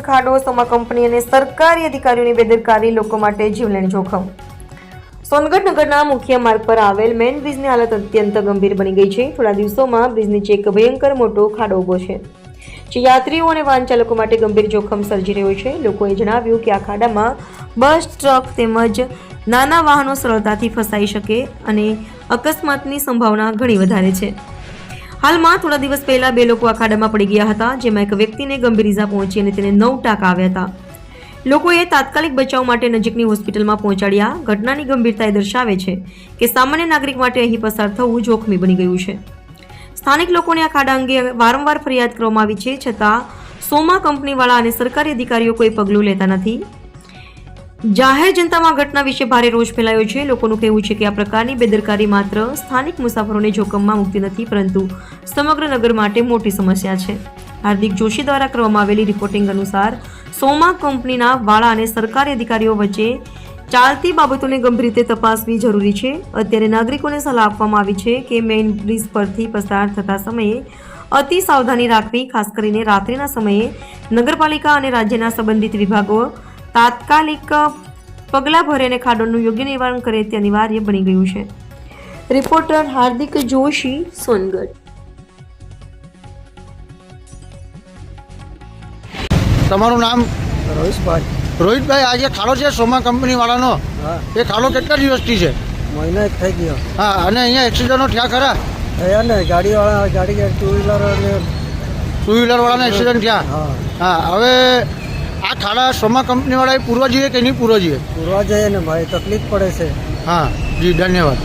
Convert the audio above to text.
ખાડો, સોમા કંપની અને સરકારી અધિકારીઓની બેદરકારી લોકો માટે જીવલેણ જોખમ. સોનગઢ નગરના મુખ્ય માર્ગ પર આવેલ મેઇન બ્રિજની હાલત અત્યંત ગંભીર બની ગઈ છે. થોડા દિવસોમાં બ્રિજ નીચે એક ભયંકર મોટો ખાડો ઊભો છે, જે યાત્રીઓ અને વાહન ચાલકો માટે ગંભીર જોખમ સર્જી રહ્યો છે. લોકોએ જણાવ્યું કે આ ખાડામાં બસ, ટ્રક તેમજ નાના વાહનો સરળતાથી ફસાઈ શકે અને અકસ્માતની સંભાવના ઘણી વધારે છે. હાલમાં થોડા દિવસ પહેલા 2 લોકો આ ખાડામાં પડી ગયા હતા, જેમાં એક વ્યક્તિને ગંભીર ઈજા પહોંચી અને તેને 9 ટાંકા આવ્યા હતા. લોકોએ તાત્કાલિક બચાવ માટે નજીકની હોસ્પિટલમાં પહોંચાડ્યા. ઘટનાની ગંભીરતા એ દર્શાવે છે કે સામાન્ય નાગરિક માટે અહીં પસાર થવું જોખમી બની ગયું છે. સ્થાનિક લોકોને આ ખાડા અંગે વારંવાર ફરિયાદ કરવામાં આવી છે, છતાં સોમા કંપનીવાળા અને સરકારી અધિકારીઓ કોઈ પગલું લેતા નથી. જાહેર જનતામાં ઘટના વિશે ભારે રોષ ફેલાયો છે. લોકોનું કહેવું છે કે આ પ્રકારની બેદરકારી માત્ર સ્થાનિક મુસાફરોને જોખમમાં મૂકતી નથી, પરંતુ સમગ્ર નગર માટે મોટી સમસ્યા છે. હાર્દિક જોશી દ્વારા કરવામાં આવેલી રિપોર્ટિંગ અનુસાર સોમા કંપનીના વાળા અને સરકારી અધિકારીઓ વચ્ચે ચાલતી બાબતોને ગંભીર રીતે તપાસવી જરૂરી છે. અત્યારે નાગરિકોને સલાહ આપવામાં આવી છે કે મેઇન બ્રિજ પરથી પસાર થતા સમયે અતિ સાવધાની રાખવી, ખાસ કરીને રાત્રિના સમયે. નગરપાલિકા અને રાજ્યના સંબંધિત વિભાગો તાત્કાલિક પગલાં ભરે અને ખાડોનું યોગ્ય નિવારણ કરે તે અનિવાર્ય બની ગયું છે. રિપોર્ટર હાર્દિક જોશી, સોનગઢ. તમારું નામ? રોહિતભાઈ. રોહિતભાઈ, આ જે ખાડો છે સોમા કંપની વાળાનો, હા, એ ખાડો કેટલા દિવસથી છે? મહિનો એક થઈ ગયો. હા, અને અહીંયા એક્સિડન્ટો થયા ખરા? થયા ને, ગાડી ટુ વ્હીલર અને ટુ વ્હીલર વાળાના એક્સિડન્ટ થયા. હા, હા, હવે આ ખાડા સોમા કંપની વાળાએ પૂરવા જોઈએ કે નહીં પૂરવા જોઈએ? પૂરવા જઈએ ને ભાઈ, તકલીફ પડે છે. હા જી, ધન્યવાદ.